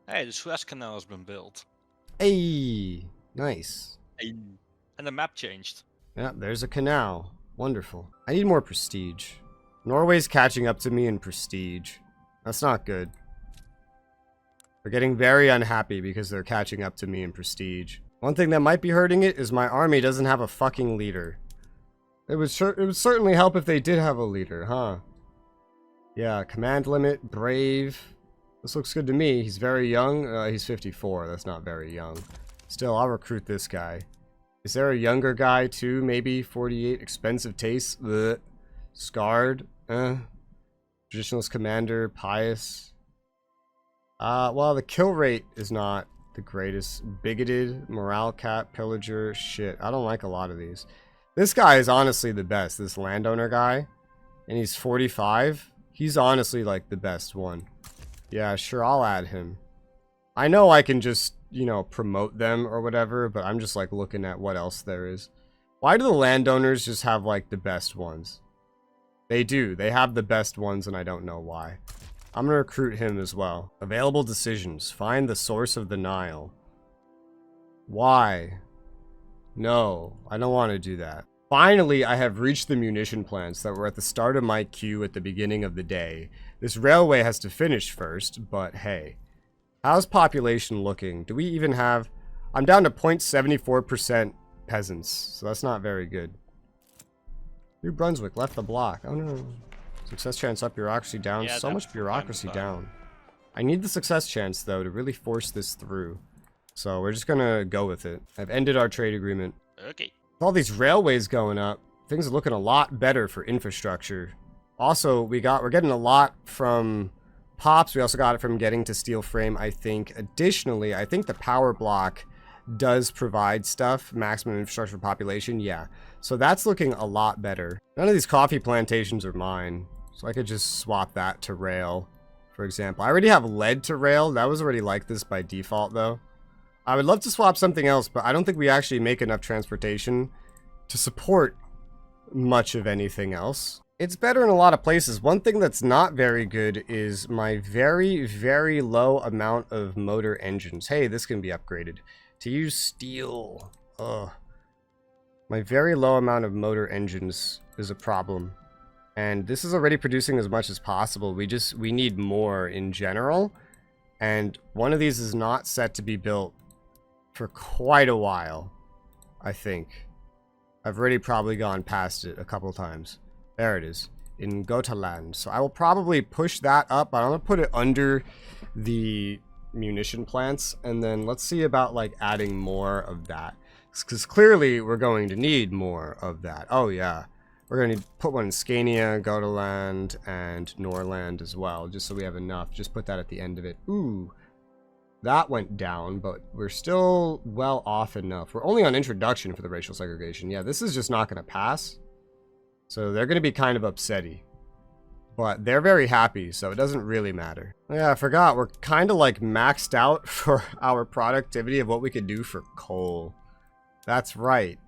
Hey, the Suez Canal has been built. Hey, nice. Hey. And the map changed. Yeah, there's a canal. Wonderful. I need more prestige. Norway's catching up to me in prestige. That's not good. They're getting very unhappy because they're catching up to me in prestige. One thing that might be hurting it is my army doesn't have a fucking leader. It would certainly help if they did have a leader, huh? Yeah, command limit, brave. This looks good to me. He's very young. He's 54. That's not very young. Still, I'll recruit this guy. Is there a younger guy too? Maybe 48. Expensive taste. Ugh. Scarred. Traditionalist commander. Pious. Well, the kill rate is not the greatest. Bigoted. Morale cap. Pillager. Shit. I don't like a lot of these. This guy is honestly the best. This landowner guy. And he's 45. He's honestly like the best one. Yeah, sure, I'll add him. I know I can just, you know, promote them or whatever, but I'm just like looking at what else there is. Why do the landowners just have like the best ones? They do. They have the best ones and I don't know why. I'm gonna recruit him as well. Available decisions. Find the source of the Nile. Why? No, I don't want to do that. Finally, I have reached the munition plants that were at the start of my queue at the beginning of the day. This railway has to finish first, but hey. How's population looking? Do we even have... I'm down to 0.74% peasants, so that's not very good. New Brunswick left the block. Oh no. Success chance up, bureaucracy down. Yeah, So much bureaucracy down. I need the success chance, though, to really force this through. So we're just gonna go with it. I've ended our trade agreement. Okay. With all these railways going up, things are looking a lot better for infrastructure. Also, we're getting a lot from Pops. We also got it from getting to steel frame, I think. Additionally, I think the power block does provide stuff. Maximum infrastructure for population, yeah. So that's looking a lot better. None of these coffee plantations are mine. So I could just swap that to rail, for example. I already have lead to rail. That was already like this by default, though. I would love to swap something else, but I don't think we actually make enough transportation to support much of anything else. It's better in a lot of places. One thing that's not very good is my very, very low amount of motor engines. Hey, this can be upgraded. To use steel. Ugh. My very low amount of motor engines is a problem. And this is already producing as much as possible. We need more in general. And one of these is not set to be built for quite a while, I think. I've already probably gone past it a couple times. There it is, in Gotaland. So I will probably push that up. I'm gonna put it under the munition plants, and then let's see about like adding more of that. Because clearly we're going to need more of that. Oh yeah, we're gonna need to put one in Scania, Gotaland, and Norland as well, just so we have enough. Just put that at the end of it. Ooh. That went down, but we're still well off enough. We're only on introduction for the racial segregation. Yeah, this is just not going to pass. So they're going to be kind of upsetty. But they're very happy, so it doesn't really matter. Yeah, I forgot. We're kind of like maxed out for our productivity of what we could do for coal. That's right.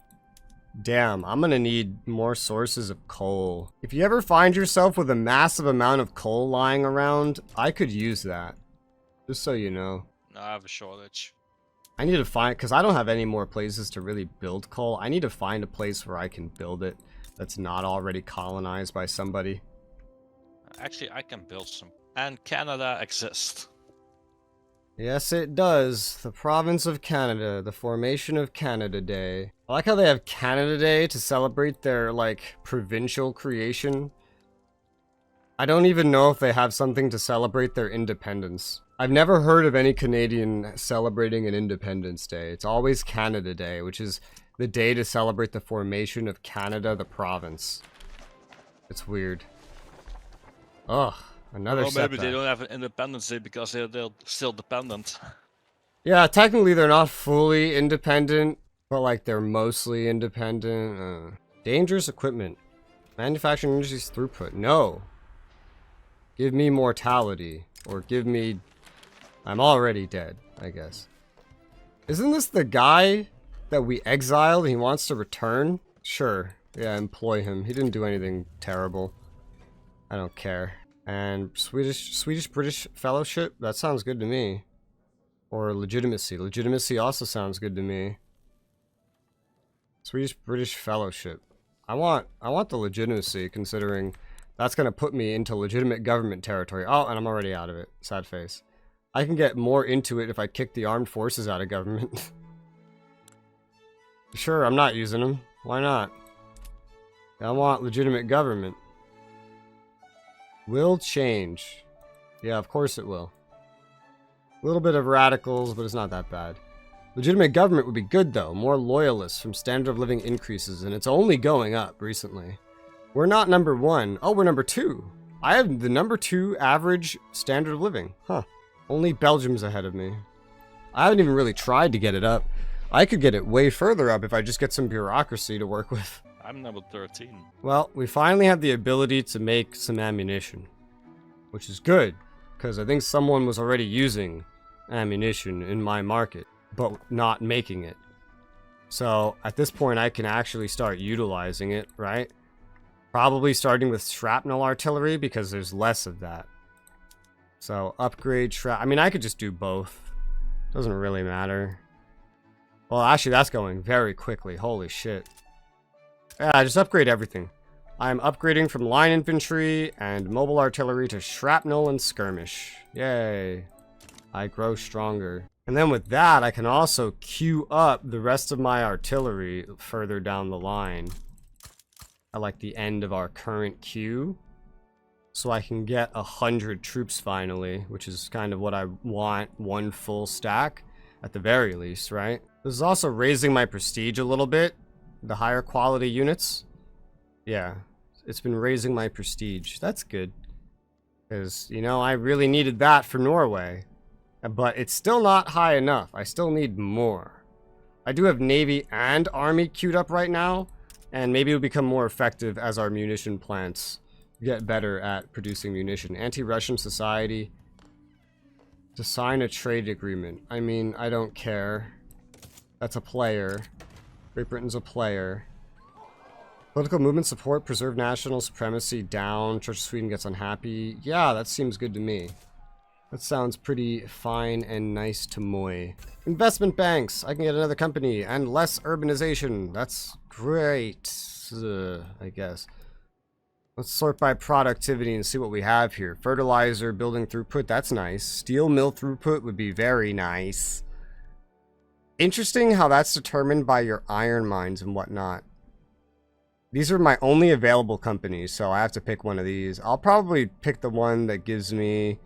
Damn, I'm going to need more sources of coal. If you ever find yourself with a massive amount of coal lying around, I could use that. Just so you know. No, I have a shortage. I need to find, because I don't have any more places to really build coal. I need to find a place where I can build it that's not already colonized by somebody. Actually, I can build some. And Canada exists. Yes, it does. The province of Canada, the formation of Canada Day. I like how they have Canada Day to celebrate their, like, provincial creation. I don't even know if they have something to celebrate their independence. I've never heard of any Canadian celebrating an Independence Day. It's always Canada Day, which is the day to celebrate the formation of Canada, the province. It's weird. Ugh, another setback. Maybe they don't have an Independence Day because they're still dependent. Yeah, technically they're not fully independent, but like they're mostly independent. Dangerous equipment. Manufacturing industry's throughput. No. Give me mortality. Or give me... I'm already dead, I guess. Isn't this the guy that we exiled and he wants to return? Sure. Yeah, employ him. He didn't do anything terrible. I don't care. And Swedish-British fellowship? That sounds good to me. Or legitimacy. Legitimacy also sounds good to me. Swedish British Fellowship. I want the legitimacy, considering that's going to put me into legitimate government territory. Oh, and I'm already out of it. Sad face. I can get more into it if I kick the armed forces out of government. Sure, I'm not using them. Why not? I want legitimate government. Will change. Yeah, of course it will. A little bit of radicals, but it's not that bad. Legitimate government would be good, though. More loyalists from standard of living increases, and it's only going up recently. We're not number 1. Oh, we're number 2. I have the number 2 average standard of living. Huh. Only Belgium's ahead of me. I haven't even really tried to get it up. I could get it way further up if I just get some bureaucracy to work with. I'm number 13. Well, we finally have the ability to make some ammunition, which is good, because I think someone was already using ammunition in my market, but not making it. So at this point, I can actually start utilizing it, right? Probably starting with shrapnel artillery, because there's less of that. So upgrade I mean, I could just do both. Doesn't really matter. Well, actually, that's going very quickly. Holy shit. Yeah, just upgrade everything. I'm upgrading from line infantry and mobile artillery to shrapnel and skirmish. Yay. I grow stronger. And then with that, I can also queue up the rest of my artillery further down the line. At like the end of our current queue. So I can get 100 troops finally, which is kind of what I want. 1 full stack, at the very least, right? This is also raising my prestige a little bit. The higher quality units. Yeah, it's been raising my prestige. That's good. Because, you know, I really needed that for Norway. But it's still not high enough. I still need more. I do have Navy and Army queued up right now. And maybe it'll become more effective as our munition plants get better at producing munition. Anti-Russian society. To sign a trade agreement. I mean, I don't care. That's a player. Great Britain's a player. Political movement support, preserve national supremacy, down. Church of Sweden gets unhappy. Yeah, that seems good to me. That sounds pretty fine and nice to moi. Investment banks. I can get another company and less urbanization. That's great, I guess. Let's sort by productivity and see what we have here. Fertilizer, building throughput. That's nice. Steel mill throughput would be very nice. Interesting how that's determined by your iron mines and whatnot. These are my only available companies, so I have to pick one of these. I'll probably pick the one that gives me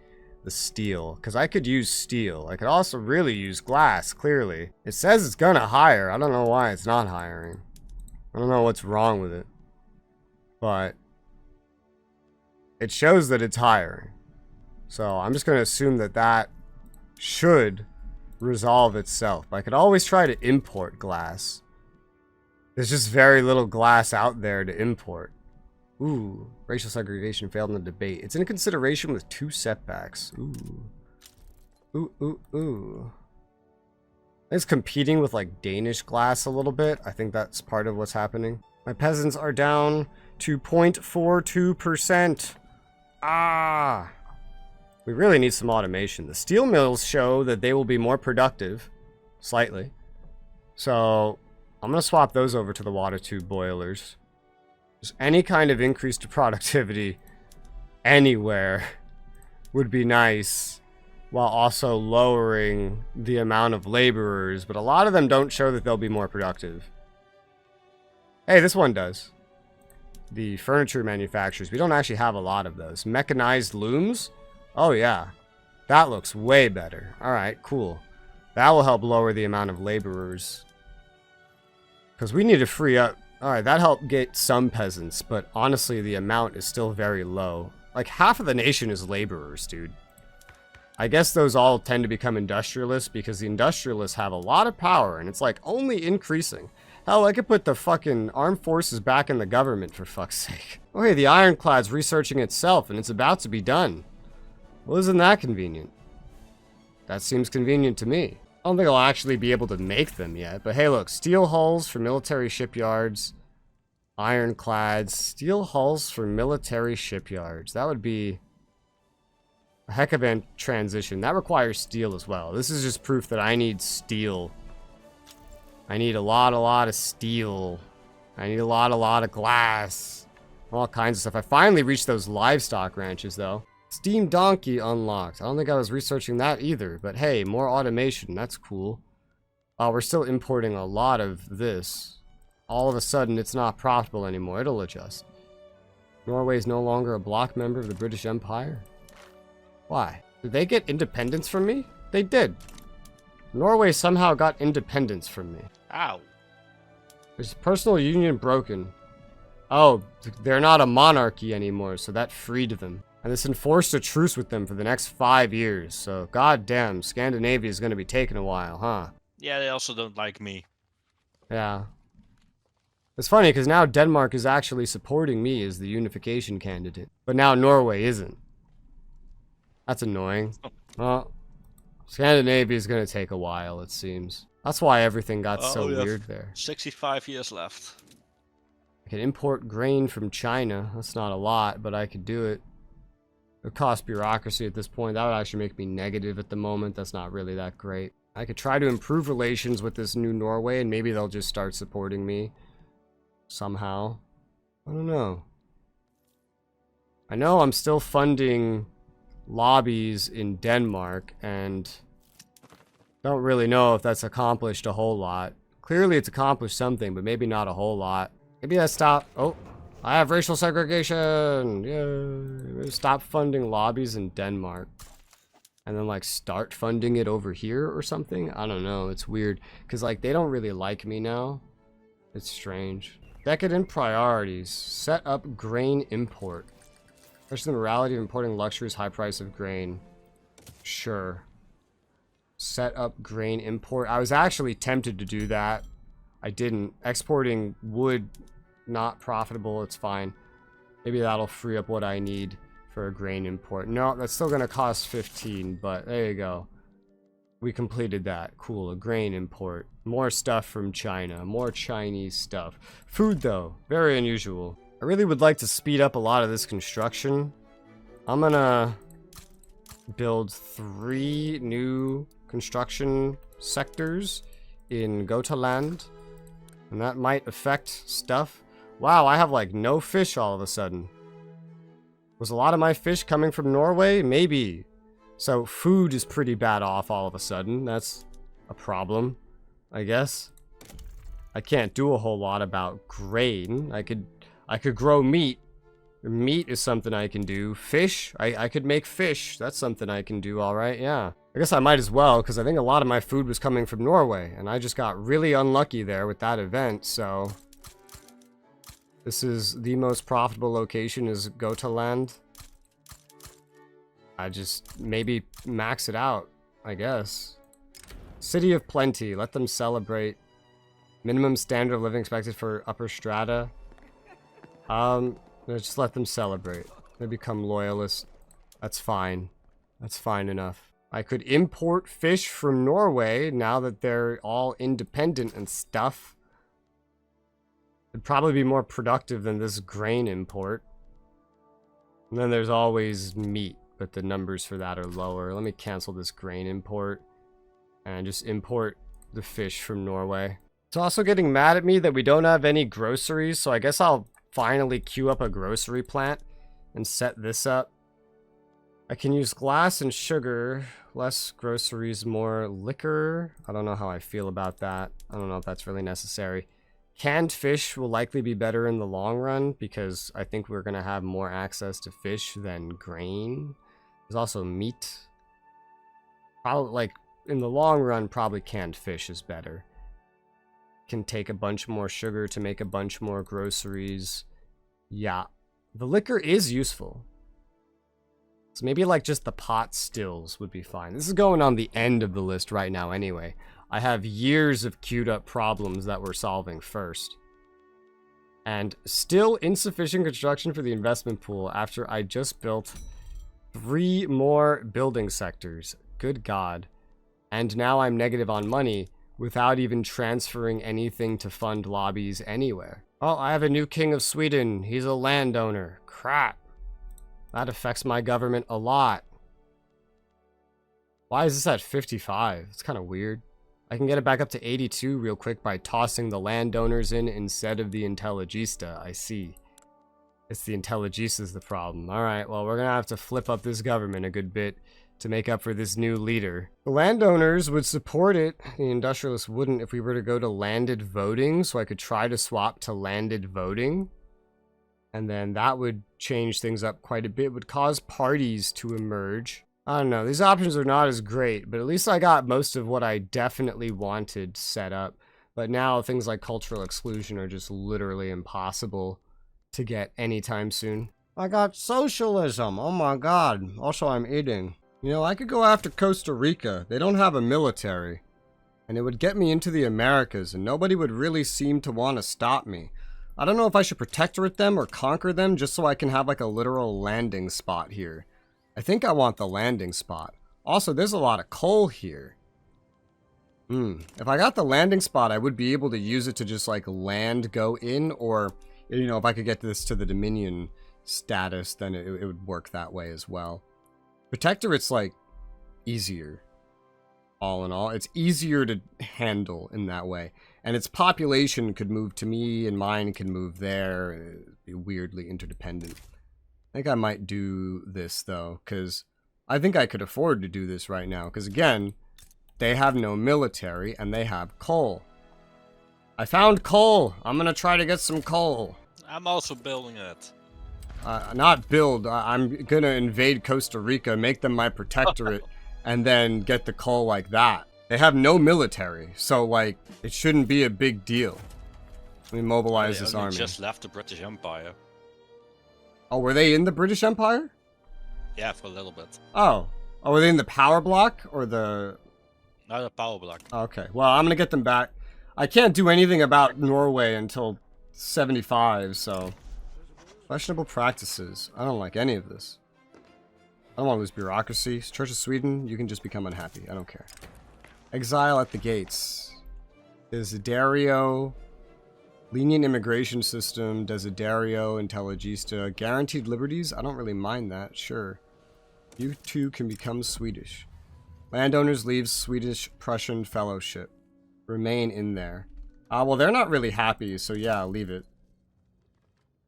the steel, because I could use steel. I could also really use glass, clearly. It says it's gonna hire. I don't know why it's not hiring. I don't know what's wrong with it. But it shows that it's hiring. So I'm just gonna assume that that should resolve itself. I could always try to import glass. There's just very little glass out there to import. Ooh, racial segregation failed in the debate. It's in consideration with 2 setbacks. Ooh. Ooh, ooh, ooh. It's competing with like Danish glass a little bit. I think that's part of what's happening. My peasants are down to 0.42%. Ah! We really need some automation. The steel mills show that they will be more productive. Slightly. So I'm going to swap those over to the water tube boilers. Just any kind of increase to productivity anywhere would be nice, while also lowering the amount of laborers, but a lot of them don't show that they'll be more productive. Hey, this one does. The furniture manufacturers, we don't actually have a lot of those. Mechanized looms? Oh yeah, that looks way better. Alright, cool. That will help lower the amount of laborers. Because we need to free up. Alright, that helped get some peasants, but honestly the amount is still very low. Like half of the nation is laborers, dude. I guess those all tend to become industrialists because the industrialists have a lot of power and it's like only increasing. Hell, I could put the fucking armed forces back in the government for fuck's sake. Oh hey, the Ironclad's researching itself and it's about to be done. Well, isn't that convenient? That seems convenient to me. I don't think I'll actually be able to make them yet, but hey look, steel hulls for military shipyards. Ironclads, steel hulls for military shipyards. That would be A heck of a transition. That requires steel as well. This is just proof that I need steel. I need a lot of steel. I need a lot of glass. All kinds of stuff. I finally reached those livestock ranches, though. Steam Donkey unlocked. I don't think I was researching that either, but hey, more automation. That's cool. We're still importing a lot of this. All of a sudden, it's not profitable anymore. It'll adjust. Norway is no longer a bloc member of the British Empire. Why? Did they get independence from me? They did. Norway somehow got independence from me. Ow. There's personal union broken. Oh, they're not a monarchy anymore, so that freed them. And this enforced a truce with them for the next 5 years. So, goddamn, Scandinavia is going to be taking a while, huh? Yeah, they also don't like me. Yeah. It's funny, because now Denmark is actually supporting me as the unification candidate. But now Norway isn't. That's annoying. Well, Scandinavia is going to take a while, it seems. That's why everything got so weird there. 65 years left. I can import grain from China. That's not a lot, but I could do it. It would cost bureaucracy at this point. That would actually make me negative at the moment. That's not really that great. I could try to improve relations with this new Norway, and maybe they'll just start supporting me somehow. I don't know. I know I'm still funding lobbies in Denmark, and don't really know if that's accomplished a whole lot. Clearly it's accomplished something, but maybe not a whole lot. Maybe I stop. Oh, I have racial segregation. Yeah. Stop funding lobbies in Denmark. And then, like, start funding it over here or something? I don't know. It's weird. Because, like, they don't really like me now. It's strange. Decadent priorities. Set up grain import. Especially the morality of importing luxuries, high price of grain. Sure. Set up grain import. I was actually tempted to do that. I didn't. Exporting wood, not profitable. It's fine. Maybe that'll free up what I need for a grain import. No, that's still going to cost 15, but there you go. We completed that. Cool, a grain import. More stuff from China. More Chinese stuff. Food, though. Very unusual. I really would like to speed up a lot of this construction. I'm gonna build 3 new construction sectors in Gotaland. And that might affect stuff. Wow, I have like no fish all of a sudden. Was a lot of my fish coming from Norway? Maybe. So food is pretty bad off all of a sudden. That's a problem, I guess. I can't do a whole lot about grain. I could grow meat. Meat is something I can do. Fish, I could make fish. That's something I can do, all right, yeah. I guess I might as well, because I think a lot of my food was coming from Norway, and I just got really unlucky there with that event, so... This is the most profitable location is Gotaland. I just maybe max it out, I guess. City of Plenty, let them celebrate. Minimum standard of living expected for upper strata. Just let them celebrate. They become loyalists. That's fine. That's fine enough. I could import fish from Norway now that they're all independent and stuff. It'd probably be more productive than this grain import. And then there's always meat, but the numbers for that are lower. Let me cancel this grain import and just import the fish from Norway. It's also getting mad at me that we don't have any groceries, so I guess I'll finally queue up a grocery plant and set this up. I can use glass and sugar, less groceries, more liquor. I don't know how I feel about that. I don't know if that's really necessary. Canned fish will likely be better in the long run because I think we're going to have more access to fish than grain. There's also meat. Probably, like, in the long run, probably canned fish is better. Can take a bunch more sugar to make a bunch more groceries. Yeah. The liquor is useful. So maybe like just the pot stills would be fine. This is going on the end of the list right now anyway. I have years of queued up problems that we're solving first. And still insufficient construction for the investment pool after I just built 3 more building sectors. Good God. And now I'm negative on money without even transferring anything to fund lobbies anywhere. Oh, I have a new king of Sweden. He's a landowner. Crap. That affects my government a lot. Why is this at 55? It's kind of weird. I can get it back up to 82 real quick by tossing the landowners in instead of the Intelligista. I see. It's the Intelligista's the problem. Alright, well, we're gonna have to flip up this government a good bit to make up for this new leader. The landowners would support it. The industrialists wouldn't if we were to go to landed voting, so I could try to swap to landed voting. And then that would change things up quite a bit. It would cause parties to emerge. I don't know. These options are not as great, but at least I got most of what I definitely wanted set up. But now things like cultural exclusion are just literally impossible to get anytime soon. I got socialism. Oh my god. Also, I'm eating. You know, I could go after Costa Rica. They don't have a military. And it would get me into the Americas, and nobody would really seem to want to stop me. I don't know if I should protectorate them or conquer them just so I can have like a literal landing spot here. I think I want the landing spot. Also, there's a lot of coal here. If I got the landing spot, I would be able to use it to just like land, go in, or, you know, if I could get this to the Dominion status, then it would work that way as well. Protectorate's like easier. All in all, it's easier to handle in that way. And its population could move to me and mine can move there. It'd be weirdly interdependent. I think I might do this though, because I think I could afford to do this right now. Because again, they have no military and they have coal. I found coal. I'm going to try to get some coal. I'm also building it. Not build. I'm going to invade Costa Rica, make them my protectorate, and then get the coal like that. They have no military, so like, it shouldn't be a big deal. Let me mobilize this army. They just left the British Empire. Oh, were they in the British Empire? Yeah, for a little bit. Oh. Oh, were they in the power block or the... Not the power block. Okay, well, I'm gonna get them back. I can't do anything about Norway until 75, so... Questionable practices. I don't like any of this. I don't want to lose bureaucracy. Church of Sweden, you can just become unhappy. I don't care. Exile at the gates. Desiderio. Lenient immigration system. Desiderio. Intelligista. Guaranteed liberties? I don't really mind that. Sure. You too can become Swedish. Landowners leave Swedish-Prussian fellowship. Remain in there. Well, they're not really happy, so yeah, leave it.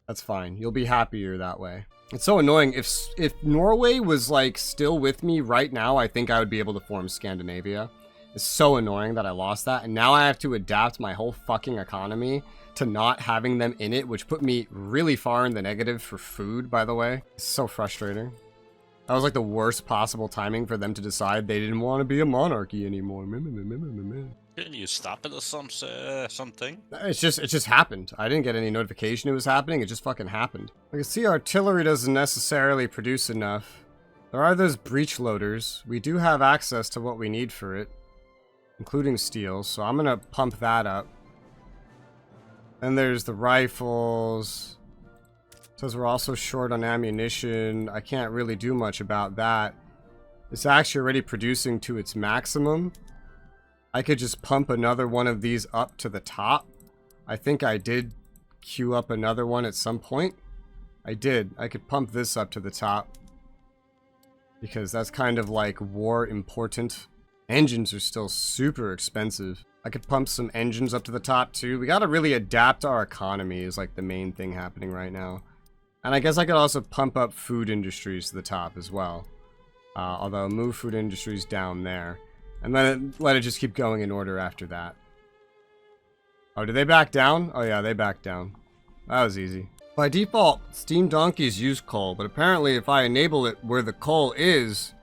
That's fine. You'll be happier that way. It's so annoying. If Norway was, like, still with me right now, I think I would be able to form Scandinavia. It's so annoying that I lost that. And now I have to adapt my whole fucking economy to not having them in it, which put me really far in the negative for food, by the way. It's so frustrating. That was, like, the worst possible timing for them to decide they didn't want to be a monarchy anymore. Didn't you stop it or something? It just happened. I didn't get any notification it was happening. It just fucking happened. I can see artillery doesn't necessarily produce enough. There are those breech loaders. We do have access to what we need for it, including steel, so I'm gonna pump that up. Then there's the rifles. Says we're also short on ammunition. I can't really do much about that. It's actually already producing to its maximum. I could just pump another one of these up to the top. I think I did queue up another one at some point. I did. I could pump this up to the top. Because that's kind of like war important. Engines are still super expensive. I could pump some engines up to the top too. We gotta really adapt our economy is like the main thing happening right now. And I guess I could also pump up food industries to the top as well. Although move food industries down there. And then let it just keep going in order after that. Oh, did they back down? Oh yeah, they backed down. That was easy. By default, Steam Donkeys use coal, but apparently if I enable it where the coal is,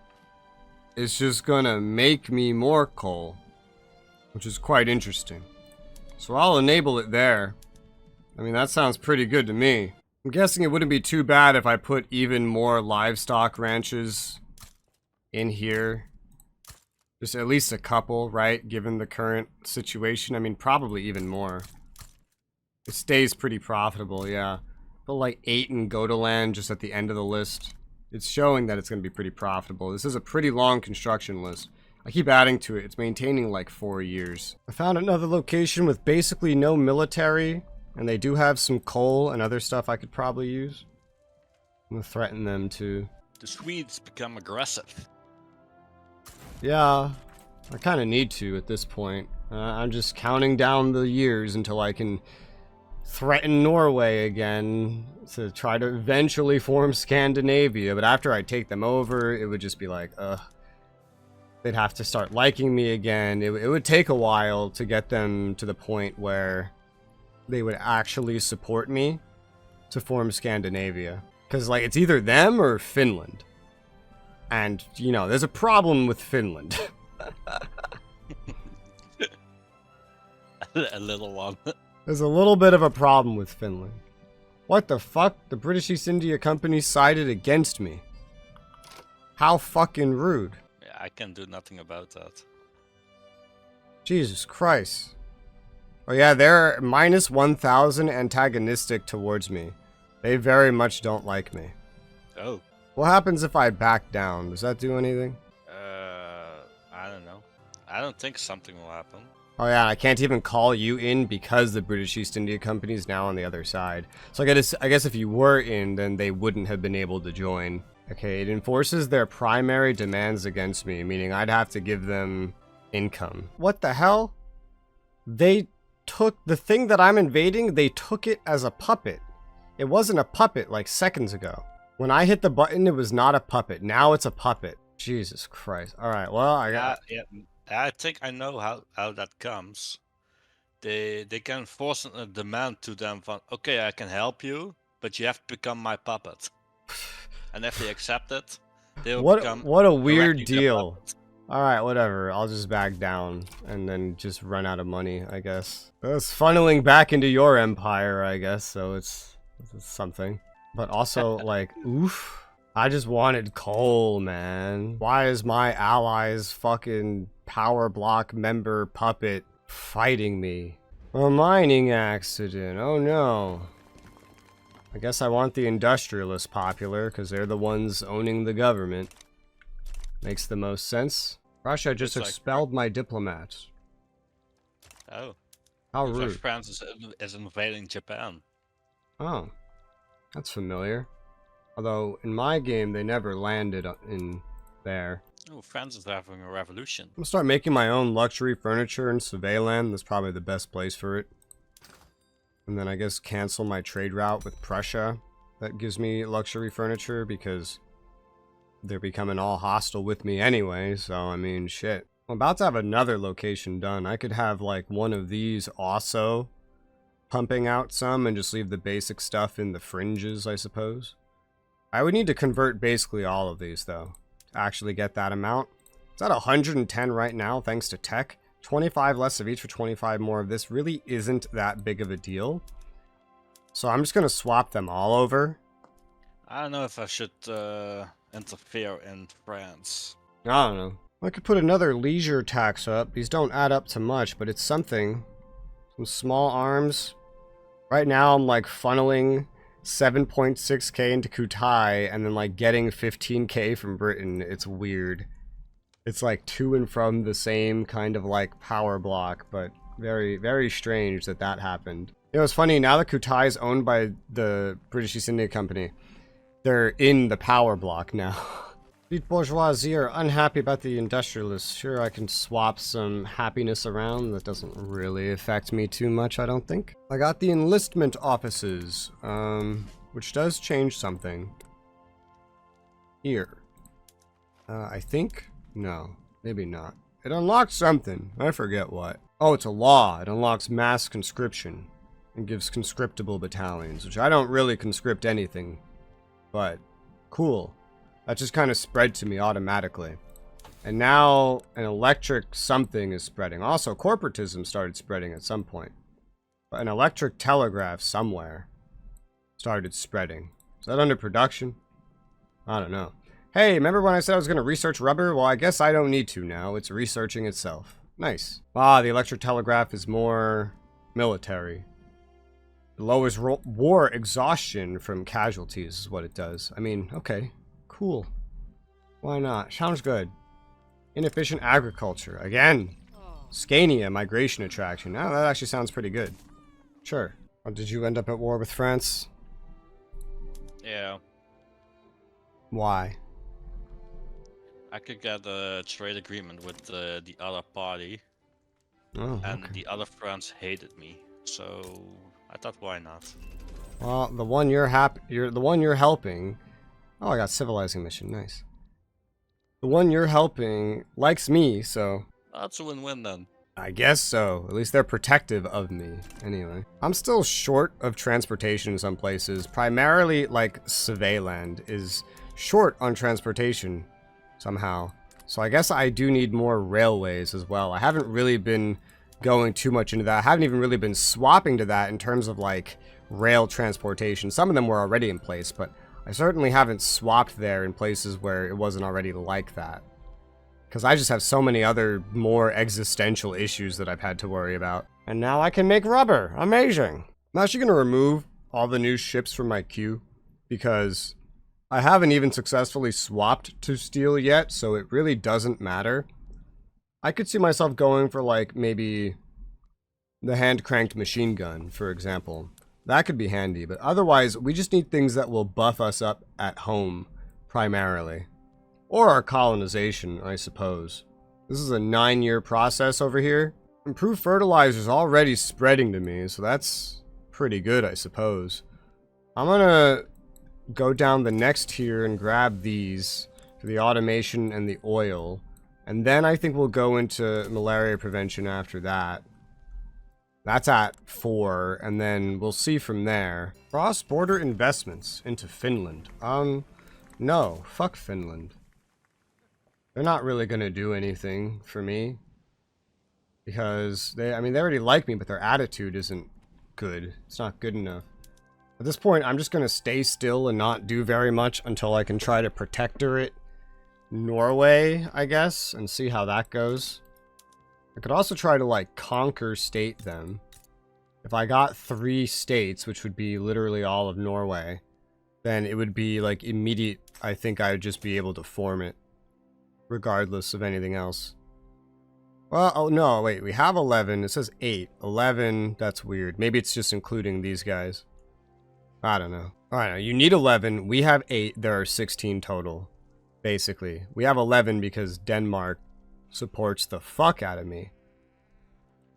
it's just gonna make me more coal. Which is quite interesting. So I'll enable it there. I mean, that sounds pretty good to me. I'm guessing it wouldn't be too bad if I put even more livestock ranches in here. Just at least a couple, right? Given the current situation. I mean, probably even more. It stays pretty profitable, yeah. Put like 8 in Gotaland just at the end of the list. It's showing that it's going to be pretty profitable. This is a pretty long construction list. I keep adding to it. It's maintaining like 4 years. I found another location with basically no military. And they do have some coal and other stuff I could probably use. I'm going to threaten them too. The Swedes become aggressive. Yeah, I kind of need to at this point. I'm just counting down the years until I can threaten Norway again to try to eventually form Scandinavia. But after I take them over, it would just be like, they'd have to start liking me again. It would take a while to get them to the point where they would actually support me to form Scandinavia. Because, like, it's either them or Finland. And, you know, there's a problem with Finland. A little one. There's a little bit of a problem with Finland. What the fuck? The British East India Company sided against me. How fucking rude. Yeah, I can do nothing about that. Jesus Christ. Oh yeah, they're minus 1,000 antagonistic towards me. They very much don't like me. Oh. What happens if I back down? Does that do anything? I don't know. I don't think something will happen. Oh yeah, I can't even call you in because the British East India Company is now on the other side. So I guess if you were in, then they wouldn't have been able to join. Okay, it enforces their primary demands against me, meaning I'd have to give them income. What the hell? They took the thing that I'm invading, they took it as a puppet. It wasn't a puppet like seconds ago. When I hit the button, it was not a puppet. Now it's a puppet. Jesus Christ. Alright, well, I got... Yeah, I think I know how that comes. They can force a demand to them from, okay, I can help you, but you have to become my puppet. And if they accept it, they'll become... What a weird deal. Alright, whatever. I'll just back down and then just run out of money, I guess. It's funneling back into your empire, I guess, so it's something. But also, like, oof. I just wanted coal, man. Why is my allies fucking power block member puppet fighting me? A mining accident. Oh no. I guess I want the industrialists popular because they're the ones owning the government. Makes the most sense. Russia just expelled my diplomats. Oh. How rude. France is invading Japan. Oh. That's familiar. Although, in my game, they never landed in there. Oh, France is having a revolution. I'm gonna start making my own luxury furniture in Surveilland. That's probably the best place for it. And then I guess cancel my trade route with Prussia. That gives me luxury furniture because they're becoming all hostile with me anyway. So, I mean, shit. I'm about to have another location done. I could have, like, one of these also pumping out some and just leave the basic stuff in the fringes, I suppose. I would need to convert basically all of these, though, to actually get that amount. It's at 110 right now, thanks to tech. 25 less of each for 25 more of this really isn't that big of a deal. So I'm just going to swap them all over. I don't know if I should interfere in France. I don't know. I could put another leisure tax up. These don't add up to much, but it's something. Some small arms. Right now I'm like funneling 7.6k into Kutai and then like getting 15k from Britain. It's weird. It's like to and from the same kind of like power block, but very, very strange that that happened. You know, it's funny, now that Kutai is owned by the British East India Company, they're in the power block now. Elite bourgeoisie are unhappy about the industrialists. Sure, I can swap some happiness around. That doesn't really affect me too much, I don't think. I got the enlistment offices, which does change something. Here. I think? No, maybe not. It unlocks something. I forget what. Oh, it's a law. It unlocks mass conscription and gives conscriptable battalions, which I don't really conscript anything, but cool. That just kind of spread to me automatically. And now an electric something is spreading. Also, corporatism started spreading at some point. But an electric telegraph somewhere started spreading. Is that under production? I don't know. Hey, remember when I said I was going to research rubber? Well, I guess I don't need to now. It's researching itself. Nice. Ah, the electric telegraph is more military. It lowers war exhaustion from casualties is what it does. I mean, okay. Cool. Why not? Sounds good. Inefficient agriculture. Again. Scania, migration attraction. Now that actually sounds pretty good. Sure. Or did you end up at war with France? Yeah. Why? I could get a trade agreement with the other party, Oh, and okay. the other friends hated me, so I thought, why not? Well, the one you're helping. Oh, I got civilizing mission. Nice. The one you're helping likes me, so That's a win-win then. I guess so. At least they're protective of me. Anyway, I'm still short of transportation in some places. Primarily, like, Surveyland is short on transportation somehow. So I guess I do need more railways as well. I haven't really been going too much into that. I haven't even really been swapping to that in terms of, like, rail transportation. Some of them were already in place, but I certainly haven't swapped there in places where it wasn't already like that. Because I just have so many other more existential issues that I've had to worry about. And now I can make rubber. Amazing. I'm actually going to remove all the new ships from my queue because I haven't even successfully swapped to steel yet, so it really doesn't matter. I could see myself going for, like, maybe the hand-cranked machine gun, for example. That could be handy, but otherwise, we just need things that will buff us up at home, primarily. Or our colonization, I suppose. This is a 9-year process over here. Improved fertilizer's already spreading to me, so that's pretty good, I suppose. I'm gonna go down the next tier and grab these for the automation and the oil. And then I think we'll go into malaria prevention after that. That's at 4, and then we'll see from there. Cross-border investments into Finland. No, fuck Finland. They're not really gonna do anything for me. Because they already like me, but their attitude isn't good. It's not good enough. At this point, I'm just gonna stay still and not do very much until I can try to protectorate Norway, I guess, and see how that goes. I could also try to, like, conquer state them. If I got 3 states, which would be literally all of Norway, then it would be, like, immediate. I think I would just be able to form it, regardless of anything else. Well, oh no, wait, we have 11. It says 8. 11, that's weird. Maybe it's just including these guys. I don't know. Alright, you need 11. We have 8. There are 16 total, basically. We have 11 because Denmark supports the fuck out of me.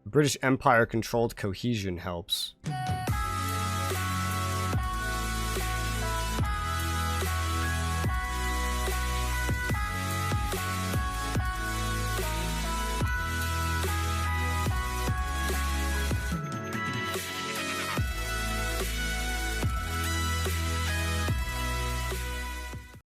British Empire controlled cohesion helps.